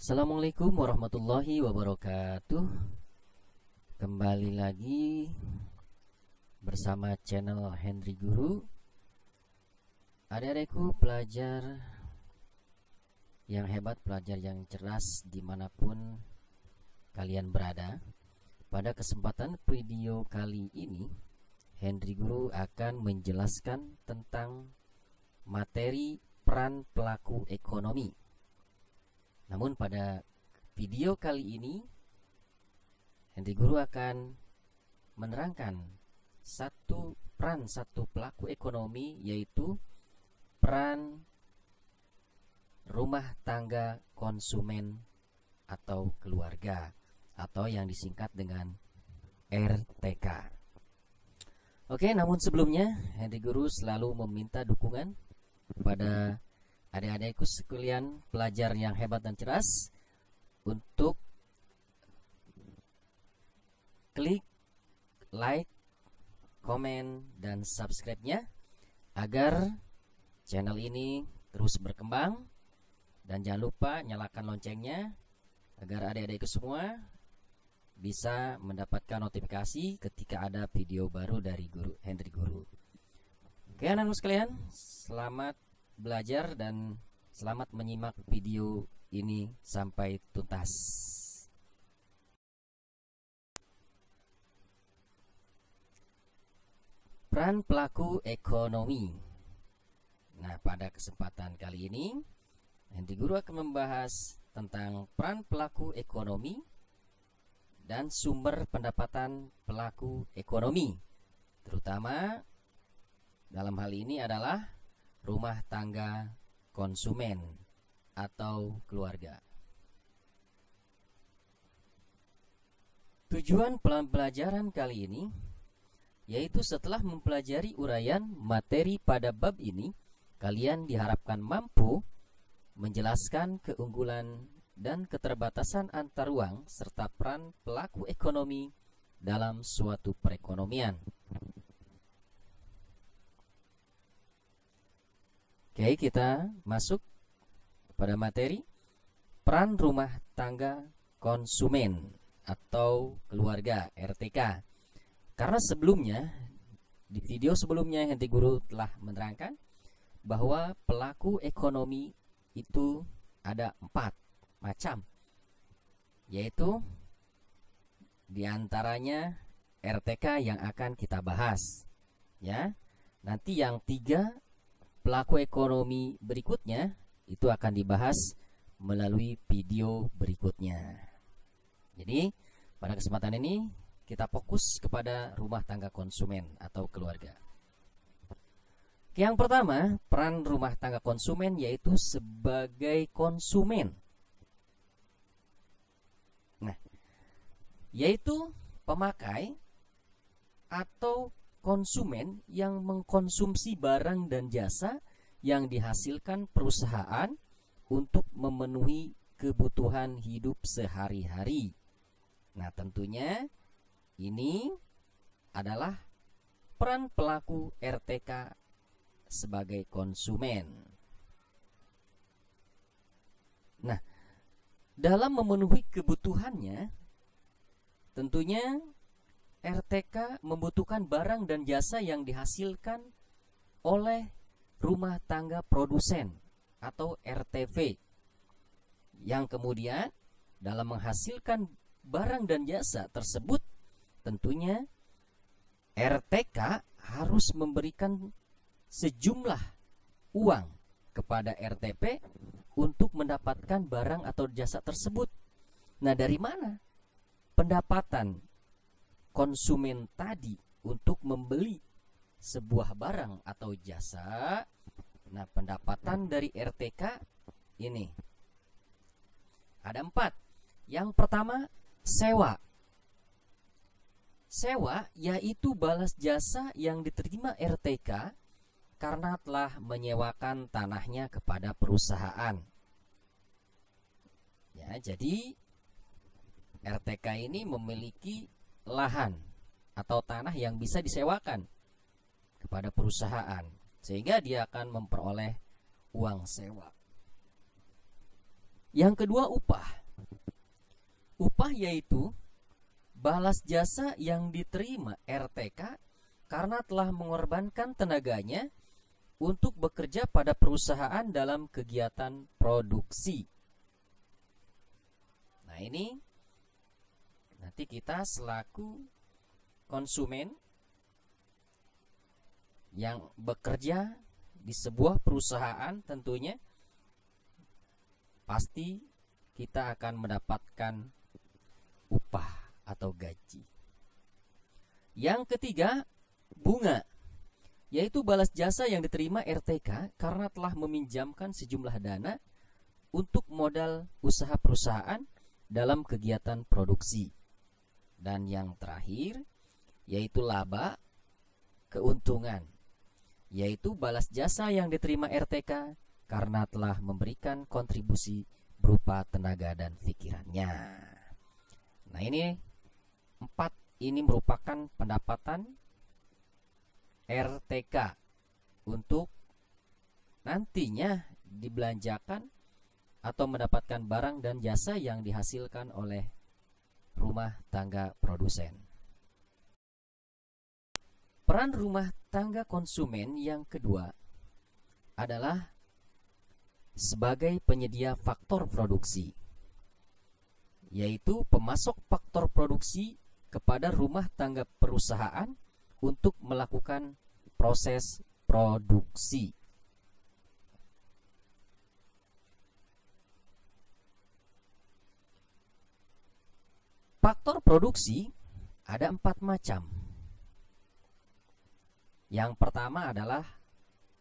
Assalamualaikum warahmatullahi wabarakatuh. Kembali lagi bersama channel Henry Guru. Adik-adikku pelajar yang hebat, pelajar yang cerdas dimanapun kalian berada. Pada kesempatan video kali ini Henry Guru akan menjelaskan tentang materi peran pelaku ekonomi. Namun pada video kali ini Henry Guru akan menerangkan satu pelaku ekonomi, yaitu peran rumah tangga konsumen atau keluarga, atau yang disingkat dengan RTK. Oke, namun sebelumnya Henry Guru selalu meminta dukungan kepada adik-adikku sekalian pelajar yang hebat dan cerdas untuk klik like, komen, dan subscribe-nya agar channel ini terus berkembang. Dan jangan lupa nyalakan loncengnya agar adik-adikku semua bisa mendapatkan notifikasi ketika ada video baru dari Henry Guru. Oke, anak-anak sekalian, selamat belajar dan selamat menyimak video ini sampai tuntas. Peran pelaku ekonomi. Nah, pada kesempatan kali ini Henry Guru akan membahas tentang peran pelaku ekonomi dan sumber pendapatan pelaku ekonomi, terutama dalam hal ini adalah rumah tangga konsumen atau keluarga. Tujuan pembelajaran kali ini yaitu setelah mempelajari uraian materi pada bab ini, kalian diharapkan mampu menjelaskan keunggulan dan keterbatasan antar uang serta peran pelaku ekonomi dalam suatu perekonomian. Oke, kita masuk pada materi peran rumah tangga konsumen atau keluarga RTK. Karena sebelumnya, di video sebelumnya Henry Guru telah menerangkan bahwa pelaku ekonomi itu ada 4 macam, yaitu diantaranya RTK yang akan kita bahas. Ya, nanti yang 3 pelaku ekonomi berikutnya itu akan dibahas melalui video berikutnya. Jadi pada kesempatan ini kita fokus kepada rumah tangga konsumen atau keluarga. Yang pertama, peran rumah tangga konsumen yaitu sebagai konsumen. Nah, yaitu pemakai atau konsumen yang mengkonsumsi barang dan jasa yang dihasilkan perusahaan untuk memenuhi kebutuhan hidup sehari-hari. Nah, tentunya ini adalah peran pelaku RTK sebagai konsumen. Nah, dalam memenuhi kebutuhannya, tentunya RTK membutuhkan barang dan jasa yang dihasilkan oleh rumah tangga produsen atau RTV, yang kemudian dalam menghasilkan barang dan jasa tersebut tentunya RTK harus memberikan sejumlah uang kepada RTP untuk mendapatkan barang atau jasa tersebut. Nah, dari mana pendapatan konsumen tadi untuk membeli sebuah barang atau jasa? Nah, pendapatan dari RTK ini ada 4. Yang pertama, sewa. Sewa yaitu balas jasa yang diterima RTK karena telah menyewakan tanahnya kepada perusahaan. Ya, jadi RTK ini memiliki lahan atau tanah yang bisa disewakan kepada perusahaan, sehingga dia akan memperoleh uang sewa. Yang kedua, upah. Upah yaitu balas jasa yang diterima RTK karena telah mengorbankan tenaganya untuk bekerja pada perusahaan dalam kegiatan produksi. Nah, ini nanti kita selaku konsumen yang bekerja di sebuah perusahaan tentunya pasti kita akan mendapatkan upah atau gaji. Yang ketiga, bunga, yaitu balas jasa yang diterima RTK karena telah meminjamkan sejumlah dana untuk modal usaha perusahaan dalam kegiatan produksi. Dan yang terakhir, yaitu laba, keuntungan, yaitu balas jasa yang diterima RTK karena telah memberikan kontribusi berupa tenaga dan pikirannya. Nah, ini 4 ini merupakan pendapatan RTK untuk nantinya dibelanjakan atau mendapatkan barang dan jasa yang dihasilkan oleh rumah tangga produsen. Peran rumah tangga konsumen yang kedua adalah sebagai penyedia faktor produksi, yaitu pemasok faktor produksi kepada rumah tangga perusahaan untuk melakukan proses produksi. Faktor produksi ada 4 macam. Yang pertama adalah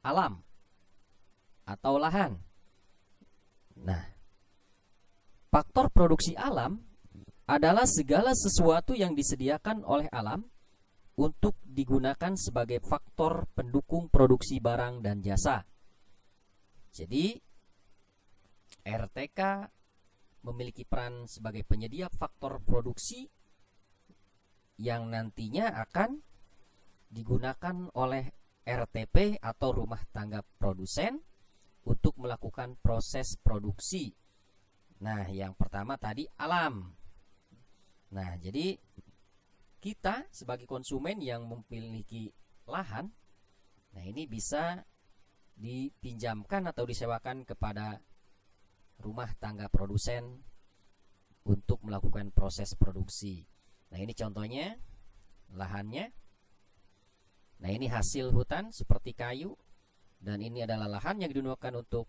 alam atau lahan. Nah, faktor produksi alam adalah segala sesuatu yang disediakan oleh alam untuk digunakan sebagai faktor pendukung produksi barang dan jasa. Jadi, RTK memiliki peran sebagai penyedia faktor produksi yang nantinya akan digunakan oleh RTP atau rumah tangga produsen untuk melakukan proses produksi. Nah, yang pertama tadi alam. Nah, jadi kita sebagai konsumen yang memiliki lahan, nah ini bisa dipinjamkan atau disewakan kepada rumah tangga produsen untuk melakukan proses produksi. Nah, ini contohnya lahannya. Nah, ini hasil hutan seperti kayu. Dan ini adalah lahan yang digunakan untuk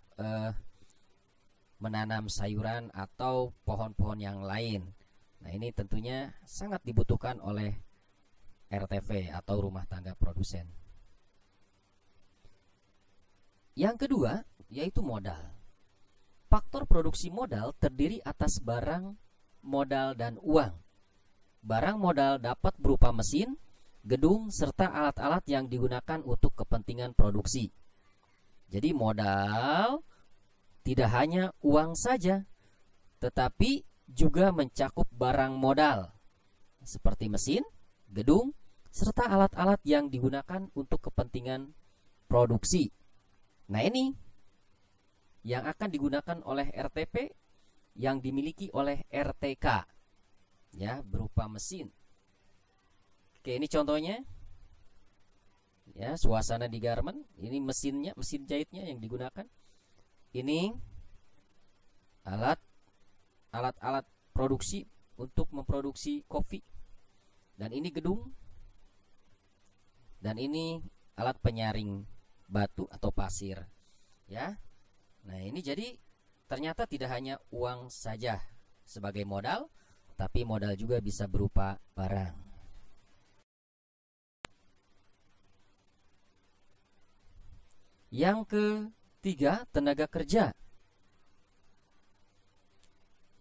menanam sayuran atau pohon-pohon yang lain. Nah, ini tentunya sangat dibutuhkan oleh RTV atau rumah tangga produsen. Yang kedua, yaitu modal. Faktor produksi modal terdiri atas barang, modal, dan uang. Barang modal dapat berupa mesin, gedung, serta alat-alat yang digunakan untuk kepentingan produksi. Jadi modal tidak hanya uang saja, tetapi juga mencakup barang modal seperti mesin, gedung, serta alat-alat yang digunakan untuk kepentingan produksi. Nah, ini yang akan digunakan oleh RTP yang dimiliki oleh RTK, ya, berupa mesin. Oke, ini contohnya. Ya, suasana di garment. Ini mesinnya, mesin jahitnya yang digunakan. Ini alat-alat produksi untuk memproduksi kopi. Dan ini gedung. Dan ini alat penyaring batu atau pasir. Ya. Nah, ini jadi ternyata tidak hanya uang saja sebagai modal, tapi modal juga bisa berupa barang. Yang ketiga, tenaga kerja.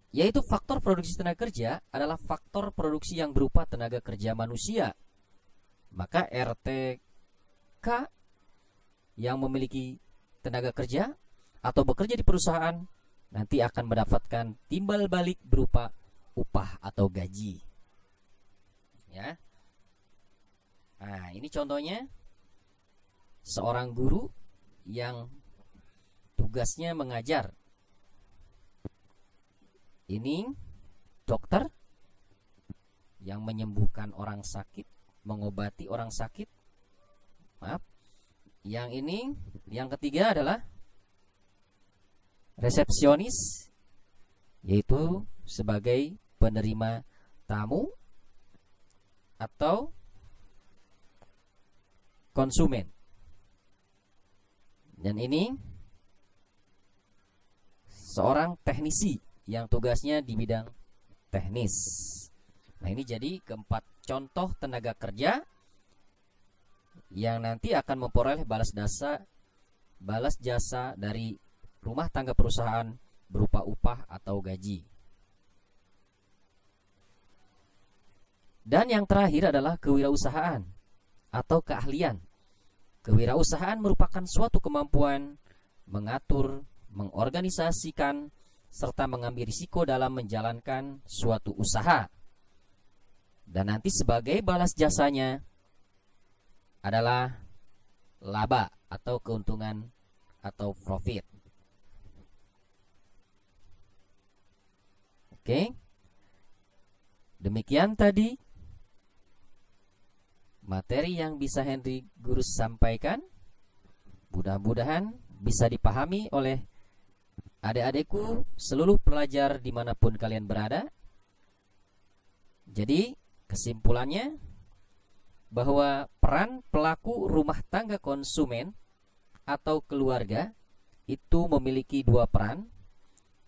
Yaitu faktor produksi tenaga kerja adalah faktor produksi yang berupa tenaga kerja manusia. Maka RTK yang memiliki tenaga kerja atau bekerja di perusahaan nanti akan mendapatkan timbal balik berupa upah atau gaji. Ya. Nah, ini contohnya seorang guru yang tugasnya mengajar. Ini dokter yang menyembuhkan orang sakit, mengobati orang sakit. Maaf. Yang ini, yang ketiga adalah resepsionis, yaitu sebagai penerima tamu atau konsumen. Dan ini seorang teknisi yang tugasnya di bidang teknis. Nah, ini jadi keempat contoh tenaga kerja yang nanti akan memperoleh balas jasa dari rumah tangga perusahaan berupa upah atau gaji. Dan yang terakhir adalah kewirausahaan atau keahlian. Kewirausahaan merupakan suatu kemampuan mengatur, mengorganisasikan, serta mengambil risiko dalam menjalankan suatu usaha. Dan nanti sebagai balas jasanya adalah laba atau keuntungan atau profit. Oke. Demikian tadi materi yang bisa Henry Gurus sampaikan. Mudah-mudahan bisa dipahami oleh adik-adikku, seluruh pelajar dimanapun kalian berada. Jadi kesimpulannya bahwa peran pelaku rumah tangga konsumen atau keluarga itu memiliki dua peran.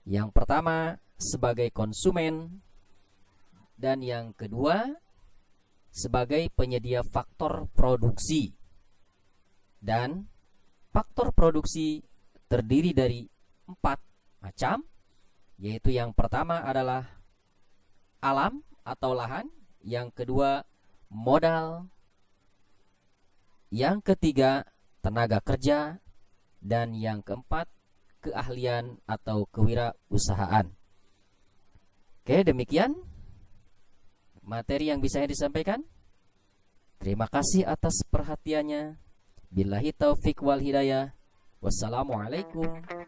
Yang pertama sebagai konsumen, dan yang kedua sebagai penyedia faktor produksi. Dan faktor produksi terdiri dari 4 macam, yaitu yang pertama adalah alam atau lahan, yang kedua modal, yang ketiga tenaga kerja, dan yang keempat keahlian atau kewirausahaan. Oke, demikian materi yang bisa disampaikan. Terima kasih atas perhatiannya. Billahi taufik wal hidayah. Wassalamualaikum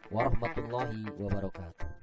warahmatullahi wabarakatuh.